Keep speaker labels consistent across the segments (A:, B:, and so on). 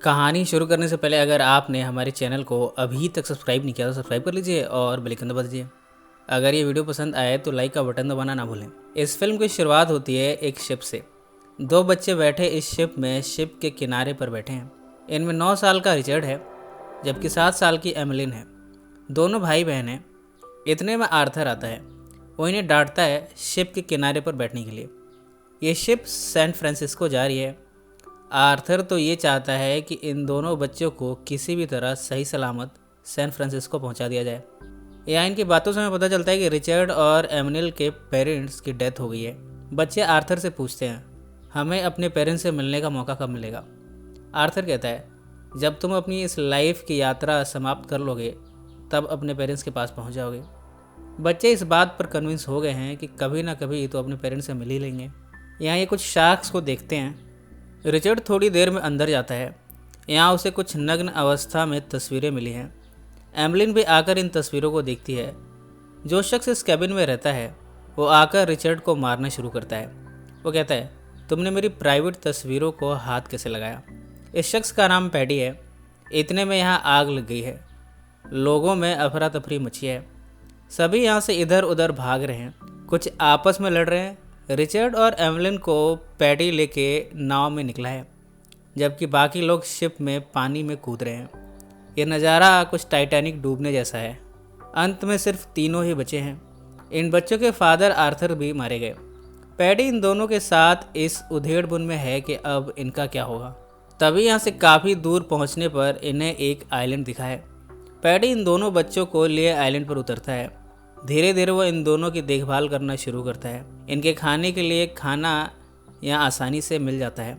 A: कहानी शुरू करने से पहले अगर आपने हमारे चैनल को अभी तक सब्सक्राइब नहीं किया तो सब्सक्राइब कर लीजिए और बेल आइकन दबा दीजिए। अगर ये वीडियो पसंद आए तो लाइक का बटन दबाना ना भूलें। इस फिल्म की शुरुआत होती है एक शिप से। दो बच्चे बैठे इस शिप में शिप के किनारे पर बैठे हैं। इनमें 9 साल का रिचर्ड है जबकि 7 साल की एमिलिन है। दोनों भाई बहन हैं। इतने में आर्थर आता है। वो इन्हें डांटता है शिप के किनारे पर बैठने के लिए। ये शिप सैन फ्रांसिस्को जा रही है। आर्थर तो ये चाहता है कि इन दोनों बच्चों को किसी भी तरह सही सलामत सैन फ्रांसिस्को पहुंचा दिया जाए। यहाँ इनकी बातों से हमें पता चलता है कि रिचर्ड और एमिलिन के पेरेंट्स की डेथ हो गई है। बच्चे आर्थर से पूछते हैं, हमें अपने पेरेंट्स से मिलने का मौका कब मिलेगा? आर्थर कहता है, जब तुम अपनी इस लाइफ की यात्रा समाप्त कर लोगे तब अपने पेरेंट्स के पास पहुँच जाओगे। बच्चे इस बात पर कन्विंस हो गए हैं कि कभी ना कभी तो अपने पेरेंट्स से मिल ही लेंगे। यहाँ ये कुछ शार्क्स को देखते हैं। रिचर्ड थोड़ी देर में अंदर जाता है। यहाँ उसे कुछ नग्न अवस्था में तस्वीरें मिली हैं। एमिलिन भी आकर इन तस्वीरों को देखती है। जो शख्स इस कैबिन में रहता है वो आकर रिचर्ड को मारना शुरू करता है। वो कहता है, तुमने मेरी प्राइवेट तस्वीरों को हाथ कैसे लगाया? इस शख्स का नाम पैडी है। इतने में यहाँ आग लग गई है। लोगों में अफरा तफरी मची है। सभी यहाँ से इधर उधर भाग रहे हैं, कुछ आपस में लड़ रहे हैं। रिचर्ड और एमिलिन को पैडी लेके नाव में निकला है जबकि बाकी लोग शिप में पानी में कूद रहे हैं। ये नज़ारा कुछ टाइटैनिक डूबने जैसा है। अंत में सिर्फ तीनों ही बचे हैं। इन बच्चों के फादर आर्थर भी मारे गए। पैडी इन दोनों के साथ इस उधेड़बुन में है कि अब इनका क्या होगा। तभी यहाँ से काफ़ी दूर पहुँचने पर इन्हें एक आइलैंड दिखा है। पैडी इन दोनों बच्चों को लिए आइलैंड पर उतरता है। धीरे धीरे वो इन दोनों की देखभाल करना शुरू करता है। इनके खाने के लिए खाना यहाँ आसानी से मिल जाता है,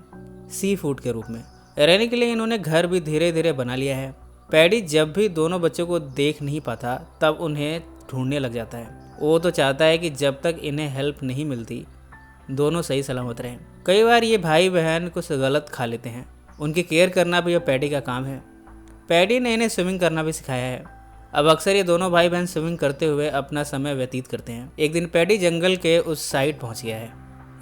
A: सी फूड के रूप में। रहने के लिए इन्होंने घर भी धीरे धीरे बना लिया है। पैडी जब भी दोनों बच्चों को देख नहीं पाता तब उन्हें ढूंढने लग जाता है। वो तो चाहता है कि जब तक इन्हें हेल्प नहीं मिलती दोनों सही सलामत रहें। कई बार ये भाई बहन कुछ गलत खा लेते हैं। उनकी केयर करना भी अब पैडी का काम है। पैडी ने इन्हें स्विमिंग करना भी सिखाया है। अब अक्सर ये दोनों भाई बहन स्विमिंग करते हुए अपना समय व्यतीत करते हैं। एक दिन पैडी जंगल के उस साइड पहुंच गया है।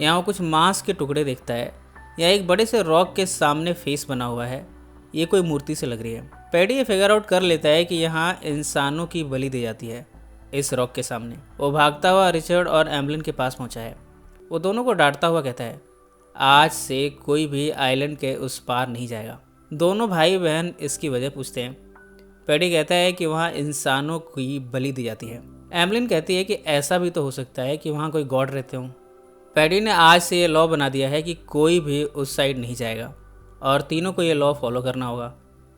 A: यहाँ वो कुछ मांस के टुकड़े देखता है। यहाँ एक बड़े से रॉक के सामने फेस बना हुआ है। ये कोई मूर्ति से लग रही है। पैडी ये फिगर आउट कर लेता है कि यहाँ इंसानों की बलि दी जाती है इस रॉक के सामने। वो भागता हुआ रिचर्ड और एमिलिन के पास पहुँचा है। वो दोनों को डांटता हुआ कहता है, आज से कोई भी आइलैंड के उस पार नहीं जाएगा। दोनों भाई बहन इसकी वजह पूछते हैं। पैडी कहता है कि वहाँ इंसानों की बलि दी जाती है। एमिलिन कहती है कि ऐसा भी तो हो सकता है कि वहाँ कोई गॉड रहते हों। पैडी ने आज से ये लॉ बना दिया है कि कोई भी उस साइड नहीं जाएगा और तीनों को ये लॉ फॉलो करना होगा।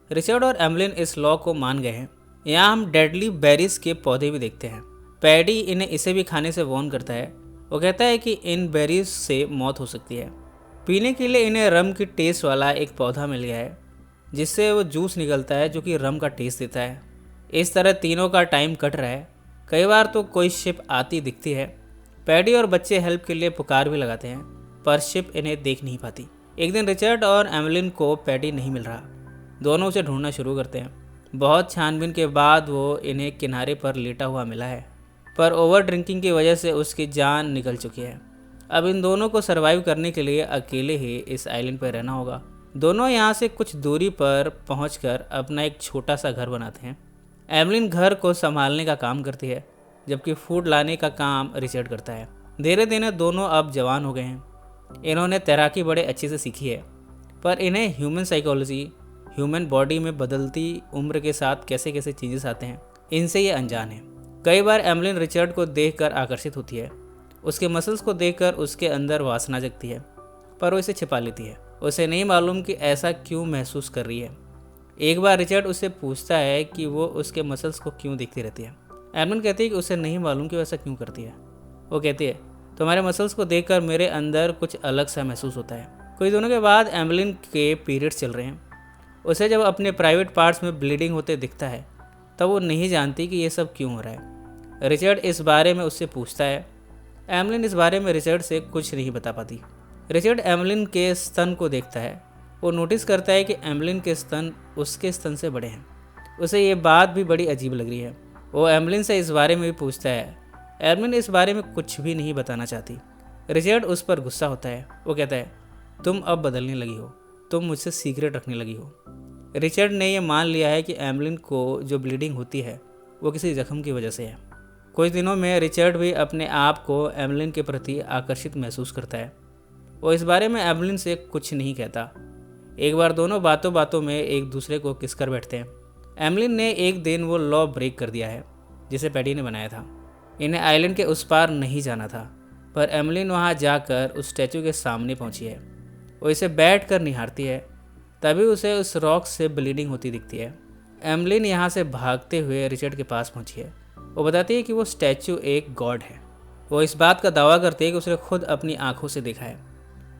A: रिचर्ड और एमिलिन इस लॉ को मान गए हैं। यहाँ हम डेडली बेरीज के पौधे भी देखते हैं। पैडी इन्हें इसे भी खाने से वार्न करता है। वो कहता है कि इन बेरीज से मौत हो सकती है। पीने के लिए इन्हें रम की टेस्ट वाला एक पौधा मिल गया है जिससे वो जूस निकलता है जो कि रम का टेस्ट देता है। इस तरह तीनों का टाइम कट रहा है। कई बार तो कोई शिप आती दिखती है। पैडी और बच्चे हेल्प के लिए पुकार भी लगाते हैं पर शिप इन्हें देख नहीं पाती। एक दिन रिचर्ड और एमिलिन को पैडी नहीं मिल रहा। दोनों उसे ढूंढना शुरू करते हैं। बहुत छानबीन के बाद वो इन्हें किनारे पर लेटा हुआ मिला है पर ओवर ड्रिंकिंग की वजह से उसकी जान निकल चुकी है। अब इन दोनों को सर्वाइव करने के लिए अकेले ही इस आइलैंड पर रहना होगा। दोनों यहाँ से कुछ दूरी पर पहुंचकर अपना एक छोटा सा घर बनाते हैं। एमिलिन घर को संभालने का काम करती है जबकि फूड लाने का काम रिचर्ड करता है। धीरे धीरे दोनों अब जवान हो गए हैं। इन्होंने तैराकी बड़े अच्छे से सीखी है पर इन्हें ह्यूमन साइकोलॉजी, ह्यूमन बॉडी में बदलती उम्र के साथ कैसे कैसे चेंजेस आते हैं इनसे ये अनजान है। कई बार एमिलिन रिचर्ड को देखकर आकर्षित होती है। उसके मसल्स को देखकर उसके अंदर वासना जगती है पर वो इसे छिपा लेती है। उसे नहीं मालूम कि ऐसा क्यों महसूस कर रही है। एक बार रिचर्ड उससे पूछता है कि वो उसके मसल्स को क्यों देखती रहती है। एमिलिन कहती है कि उसे नहीं मालूम कि वैसा क्यों करती है। वो कहती है, तुम्हारे मसल्स को देखकर मेरे अंदर कुछ अलग सा महसूस होता है। कुछ दिनों के बाद एमिलिन के पीरियड्स चल रहे हैं। उसे जब अपने प्राइवेट पार्ट्स में ब्लीडिंग होते दिखता है तब वो नहीं जानती कि ये सब क्यों हो रहा है। रिचर्ड इस बारे में उससे पूछता है। एमिलिन इस बारे में रिचर्ड से कुछ नहीं बता पाती। रिचर्ड एमिलिन के स्तन को देखता है। वो नोटिस करता है कि एमिलिन के स्तन उसके स्तन से बड़े हैं। उसे ये बात भी बड़ी अजीब लग रही है। वो एमिलिन से इस बारे में भी पूछता है। एमिलिन इस बारे में कुछ भी नहीं बताना चाहती। रिचर्ड उस पर गुस्सा होता है। वो कहता है, तुम अब बदलने लगी हो। तुम मुझसे सीक्रेट रखने लगी हो। रिचर्ड ने यह मान लिया है कि एमलिन को जो ब्लीडिंग होती है वो किसी जख्म की वजह से है। कुछ दिनों में रिचर्ड भी अपने आप को एमलिन के प्रति आकर्षित महसूस करता है। वो इस बारे में एमलिन से कुछ नहीं कहता। एक बार दोनों बातों बातों में एक दूसरे को किस कर बैठते हैं। एमलिन ने एक दिन वो लॉ ब्रेक कर दिया है जिसे पैडी ने बनाया था। इन्हें आइलैंड के उस पार नहीं जाना था, पर एमलिन वहाँ जाकर उस स्टैचू के सामने पहुँची है। वो इसे बैठ कर निहारती है, तभी उसे उस रॉक से ब्लीडिंग होती दिखती है। एमलिन यहाँ से भागते हुए रिचर्ड के पास पहुँची है। वो बताती है कि वो स्टैचू एक गॉड है। वो इस बात का दावा करती है कि उसने खुद अपनी आंखों से देखा है।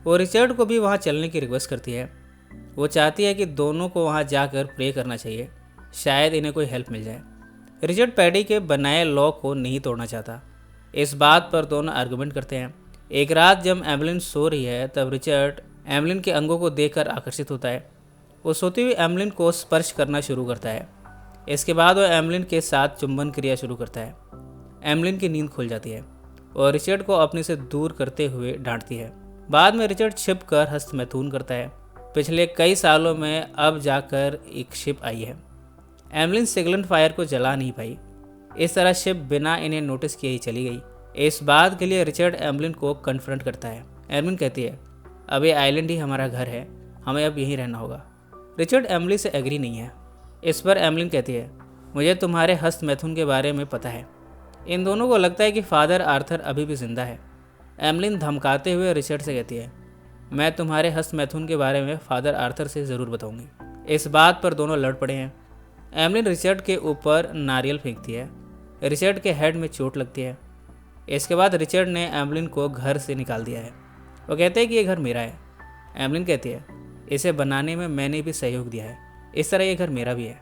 A: वो रिचर्ड को भी वहाँ चलने की रिक्वेस्ट करती है। वो चाहती है कि दोनों को वहाँ जाकर प्रे करना चाहिए, शायद इन्हें कोई हेल्प मिल जाए। रिचर्ड पैडी के बनाए लॉ को नहीं तोड़ना चाहता। इस बात पर दोनों आर्गुमेंट करते हैं। एक रात जब एमलिन सो रही है तब रिचर्ड एमलिन के अंगों को देखकर आकर्षित होता है। वो सोती हुई एमलिन को स्पर्श करना शुरू करता है। इसके बाद वो एमलिन के साथ चुंबन क्रिया शुरू करता है। एमलिन की नींद खुल जाती है और रिचर्ड को अपने से दूर करते हुए डांटती है। बाद में रिचर्ड छिप कर हस्तमैथुन करता है। पिछले कई सालों में अब जाकर एक शिप आई है। एमलिन सिगलेंट फायर को जला नहीं पाई। इस तरह शिप बिना इन्हें नोटिस किए ही चली गई। इस बात के लिए रिचर्ड एमलिन को कन्फ्रंट करता है। एमलिन कहती है, अब ये आइलैंड ही हमारा घर है, हमें अब यहीं रहना होगा। रिचर्ड एमली से एग्री नहीं है। इस पर एमलिन कहती है, मुझे तुम्हारे हस्तमैथुन के बारे में पता है। इन दोनों को लगता है कि फादर आर्थर अभी भी जिंदा है। एमलिन धमकाते हुए रिचर्ड से कहती है, मैं तुम्हारे हस्तमैथुन के बारे में फादर आर्थर से ज़रूर बताऊंगी। इस बात पर दोनों लड़ पड़े हैं। एमलिन रिचर्ड के ऊपर नारियल फेंकती है। रिचर्ड के हेड में चोट लगती है। इसके बाद रिचर्ड ने एमलिन को घर से निकाल दिया है। वो कहते हैं कि ये घर मेरा है। एमलिन कहती है, इसे बनाने में मैंने भी सहयोग दिया है, इस तरह ये घर मेरा भी है।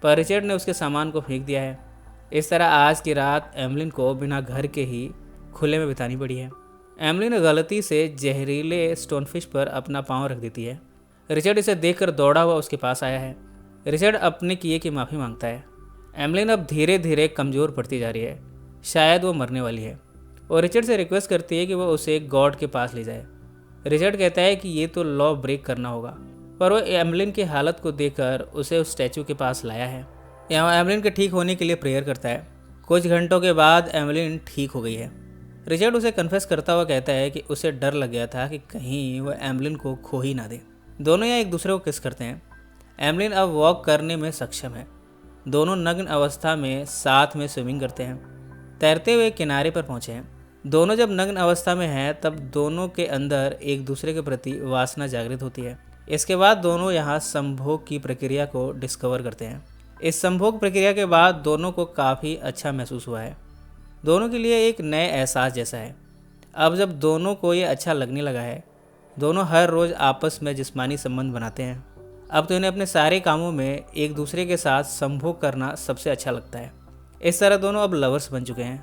A: पर रिचर्ड ने उसके सामान को फेंक दिया है। इस तरह आज की रात एमलिन को बिना घर के ही खुले में बितानी पड़ी है। एमलिन गलती से जहरीले स्टोनफिश पर अपना पाँव रख देती है। रिचर्ड इसे देखकर दौड़ा हुआ उसके पास आया है। रिचर्ड अपने किए की माफ़ी मांगता है। एमलिन अब धीरे धीरे कमज़ोर पड़ती जा रही है, शायद वो मरने वाली है। और रिचर्ड से रिक्वेस्ट करती है कि वो उसे गॉड के पास ले जाए। रिचर्ड कहता है कि ये तो लॉ ब्रेक करना होगा, पर वो एमलिन की हालत को देखकर उसे उस स्टैचू के पास लाया है। यहाँ एमलिन के ठीक होने के लिए प्रेयर करता है। कुछ घंटों के बाद एमलिन ठीक हो गई है। रिचर्ड उसे कन्फेस करता हुआ कहता है कि उसे डर लग गया था कि कहीं वह एमलिन को खो ही ना दे। दोनों यहाँ एक दूसरे को किस करते हैं। एमलिन अब वॉक करने में सक्षम है। दोनों नग्न अवस्था में साथ में स्विमिंग करते हैं। तैरते हुए किनारे पर पहुँचे हैं। दोनों जब नग्न अवस्था में हैं तब दोनों के अंदर एक दूसरे के प्रति वासना जागृत होती है। इसके बाद दोनों यहाँ संभोग की प्रक्रिया को डिस्कवर करते हैं। इस संभोग प्रक्रिया के बाद दोनों को काफ़ी अच्छा महसूस हुआ है। दोनों के लिए एक नए एहसास जैसा है। अब जब दोनों को ये अच्छा लगने लगा है, दोनों हर रोज़ आपस में जिस्मानी संबंध बनाते हैं। अब तो इन्हें अपने सारे कामों में एक दूसरे के साथ संभोग करना सबसे अच्छा लगता है। इस तरह दोनों अब लवर्स बन चुके हैं।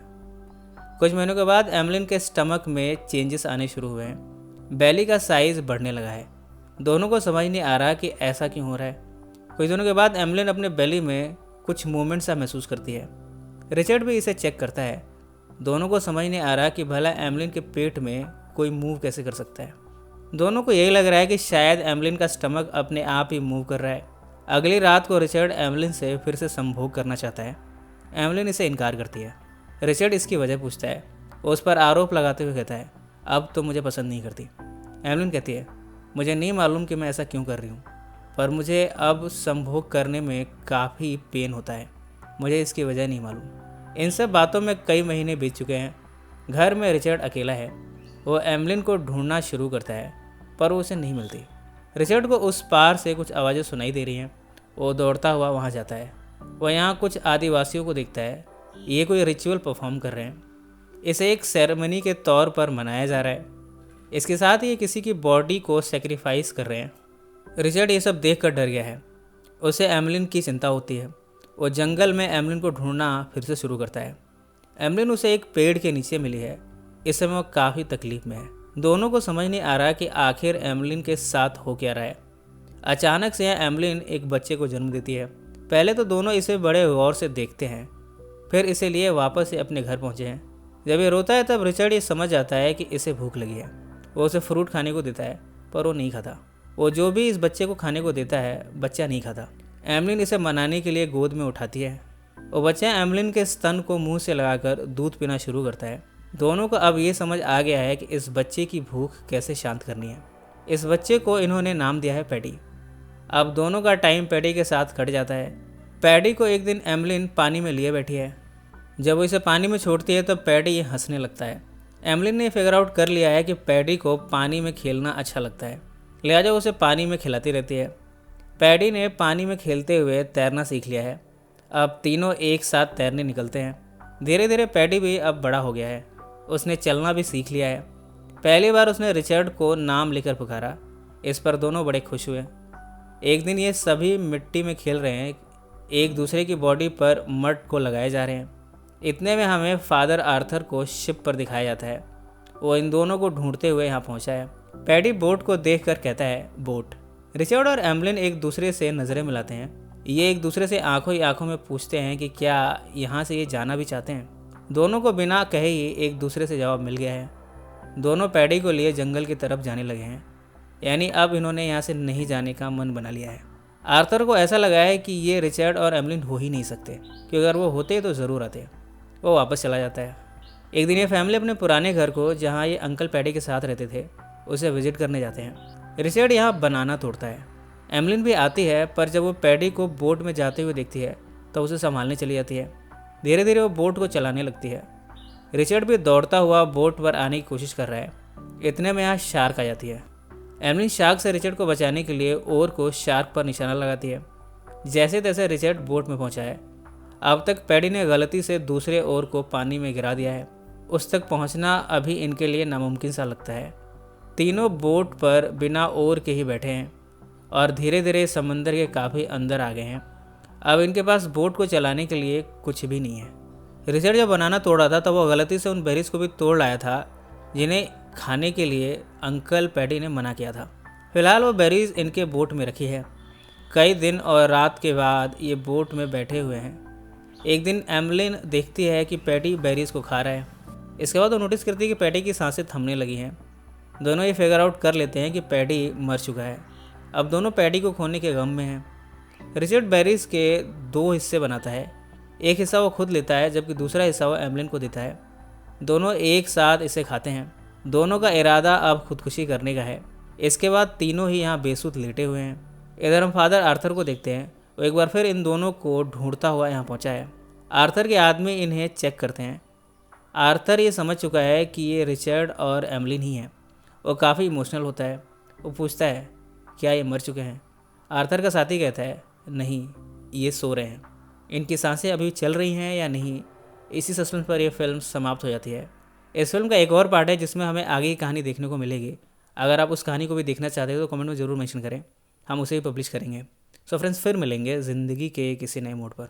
A: कुछ महीनों के बाद एमलिन के स्टमक में चेंजेस आने शुरू हुए हैं। बेली का साइज़ बढ़ने लगा है। दोनों को समझ नहीं आ रहा कि ऐसा क्यों हो रहा है। कुछ दिनों के बाद एमलिन अपने बेली में कुछ मूवमेंट सा महसूस करती है। रिचर्ड भी इसे चेक करता है। दोनों को समझ नहीं आ रहा कि भला एमलिन के पेट में कोई मूव कैसे कर सकता है। दोनों को यही लग रहा है कि शायद एमलिन का स्टमक अपने आप ही मूव कर रहा है। अगली रात को रिचर्ड एमलिन से फिर से संभोग करना चाहता है। एमलिन इसे इनकार करती है। रिचर्ड इसकी वजह पूछता है। उस पर आरोप लगाते हुए कहता है, अब तो मुझे पसंद नहीं करती। एमलिन कहती है, मुझे नहीं मालूम कि मैं ऐसा क्यों कर रही हूँ, पर मुझे अब संभोग करने में काफ़ी पेन होता है। मुझे इसकी वजह नहीं मालूम। इन सब बातों में कई महीने बीत चुके हैं। घर में रिचर्ड अकेला है। वो एमलिन को ढूंढना शुरू करता है, पर वो उसे नहीं मिलती। रिचर्ड को उस पार से कुछ आवाज़ें सुनाई दे रही हैं। वो दौड़ता हुआ वहाँ जाता है। वो यहाँ कुछ आदिवासियों को देखता है। ये कोई रिचुअल परफॉर्म कर रहे हैं। इसे एक सेरेमनी के तौर पर मनाया जा रहा है। इसके साथ ही किसी की बॉडी को सेक्रीफाइस कर रहे हैं। रिचर्ड ये सब देखकर डर गया है। उसे एमलिन की चिंता होती है। वो जंगल में एमलिन को ढूंढना फिर से शुरू करता है। एमलिन उसे एक पेड़ के नीचे मिली है। इस समय वो काफ़ी तकलीफ में है। दोनों को समझ नहीं आ रहा कि आखिर एमलिन के साथ हो क्या रहा है। अचानक से एमलिन एक बच्चे को जन्म देती है। पहले तो दोनों इसे बड़े गौर से देखते हैं, फिर इसे लिए वापस से अपने घर पहुँचे हैं। जब ये रोता है तब रिचर्ड ये समझ आता है कि इसे भूख लगी है। वो उसे फ्रूट खाने को देता है, पर वो नहीं खाता। वो जो भी इस बच्चे को खाने को देता है बच्चा नहीं खाता। एमलिन इसे मनाने के लिए गोद में उठाती है। वो बच्चा एमलिन के स्तन को मुंह से लगाकर दूध पीना शुरू करता है। दोनों को अब ये समझ आ गया है कि इस बच्चे की भूख कैसे शांत करनी है। इस बच्चे को इन्होंने नाम दिया है पैडी। अब दोनों का टाइम पैडी के साथ कट जाता है। पैडी को एक दिन एमलिन पानी में लिए बैठी है। जब वो इसे पानी में छोड़ती है तो पैडी ये हंसने लगता है। एमलिन ने फिगर आउट कर लिया है कि पैडी को पानी में खेलना अच्छा लगता है, लिहाजा उसे पानी में खिलाती रहती है। पैडी ने पानी में खेलते हुए तैरना सीख लिया है। अब तीनों एक साथ तैरने निकलते हैं। धीरे धीरे पैडी भी अब बड़ा हो गया है। उसने चलना भी सीख लिया है। पहली बार उसने रिचर्ड को नाम लेकर पुकारा। इस पर दोनों बड़े खुश हुए। एक दिन ये सभी मिट्टी में खेल रहे हैं, एक दूसरे की बॉडी पर मड को लगाए जा रहे हैं। इतने में हमें फादर आर्थर को शिप पर दिखाया जाता है। वो इन दोनों को ढूंढते हुए यहाँ पहुँचा है। पैडी बोट को देखकर कहता है, बोट। रिचर्ड और एमलिन एक दूसरे से नज़रें मिलाते हैं। ये एक दूसरे से आंखों ही आंखों में पूछते हैं कि क्या यहाँ से ये जाना भी चाहते हैं। दोनों को बिना कहे ही एक दूसरे से जवाब मिल गया है। दोनों पैडी को लिए जंगल की तरफ जाने लगे हैं, यानी अब इन्होंने यहाँ से नहीं जाने का मन बना लिया है। आर्थर को ऐसा लगा है कि ये रिचर्ड और एमलिन हो ही नहीं सकते, क्योंकि अगर वो होते तो ज़रूर आते। वो वापस चला जाता है। एक दिन ये फैमिली अपने पुराने घर को, जहाँ ये अंकल पैडी के साथ रहते थे, उसे विजिट करने जाते हैं। रिचर्ड यहाँ बनाना तोड़ता है। एमलिन भी आती है, पर जब वो पैडी को बोट में जाते हुए देखती है तो उसे संभालने चली जाती है। धीरे धीरे वो बोट को चलाने लगती है। रिचर्ड भी दौड़ता हुआ बोट पर आने की कोशिश कर रहा है। इतने में यहाँ शार्क आ जाती है। एमलिन शार्क से रिचर्ड को बचाने के लिए ओर को शार्क पर निशाना लगाती है। जैसे तैसे रिचर्ड बोट में पहुँचा है। अब तक पैडी ने गलती से दूसरे ओर को पानी में गिरा दिया है। उस तक पहुँचना अभी इनके लिए नामुमकिन सा लगता है। तीनों बोट पर बिना ओर के ही बैठे हैं और धीरे धीरे समंदर के काफ़ी अंदर आ गए हैं। अब इनके पास बोट को चलाने के लिए कुछ भी नहीं है। रिचर्ड जब बनाना तोड़ा था तब वो गलती से उन बेरीज को भी तोड़ लाया था जिन्हें खाने के लिए अंकल पैडी ने मना किया था। फिलहाल वो बेरीज इनके बोट में रखी है। कई दिन और रात के बाद ये बोट में बैठे हुए हैं। एक दिन एमलिन देखती है कि पैडी बेरीज को खा रहा है। इसके बाद वो नोटिस करती है कि पैडी की सांसें थमने लगी हैं। दोनों ये फिगर आउट कर लेते हैं कि पैडी मर चुका है। अब दोनों पैडी को खोने के गम में हैं। रिचर्ड बेरीज के दो हिस्से बनाता है। एक हिस्सा वो खुद लेता है, जबकि दूसरा हिस्सा वो एमलिन को देता है। दोनों एक साथ इसे खाते हैं। दोनों का इरादा अब खुदकुशी करने का है। इसके बाद तीनों ही यहाँ बेसुध लेटे हुए हैं। इधर हम फादर आर्थर को देखते हैं। वो एक बार फिर इन दोनों को ढूंढता हुआ यहाँ पहुँचा है। आर्थर के आदमी इन्हें चेक करते हैं। आर्थर ये समझ चुका है कि ये रिचर्ड और एमलिन ही हैं। वो काफ़ी इमोशनल होता है। वो पूछता है, क्या ये मर चुके हैं? आर्थर का साथी कहता है, नहीं, ये सो रहे हैं। इनकी सांसें अभी चल रही हैं या नहीं, इसी सस्पेंस पर यह फिल्म समाप्त हो जाती है। इस फिल्म का एक और पार्ट है जिसमें हमें आगे की कहानी देखने को मिलेगी। अगर आप उस कहानी को भी देखना चाहते हो तो कमेंट में ज़रूर मेंशन करें, हम उसे भी पब्लिश करेंगे। सो फ्रेंड्स, फिर मिलेंगे ज़िंदगी के किसी नए मोड़ पर।